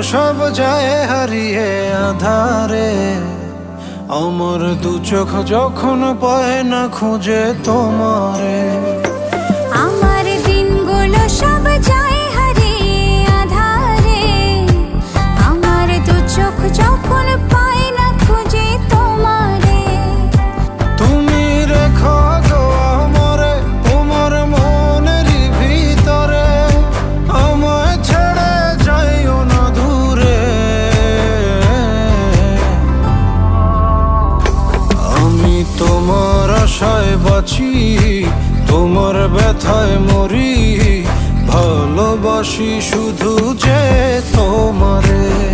সব যায় হারিয়ে আধারে, আমার দু চোখ যখন পায় না খুঁজে তোমারে। আমার দিনগুলো সব যায় হারিয়ে আধারে, আমার দু চোখ যখন পায় না খুঁজে তোমারে। তুমি রেখো গো আমরে তোমার মনের ভিতরে, আমায় ছেড়ে যাইও না দূরে। আমি তোমার আশায় বাঁচি, তোমার ব্যথায় মরি, ভালোবাসি শুধু যে তোমারে।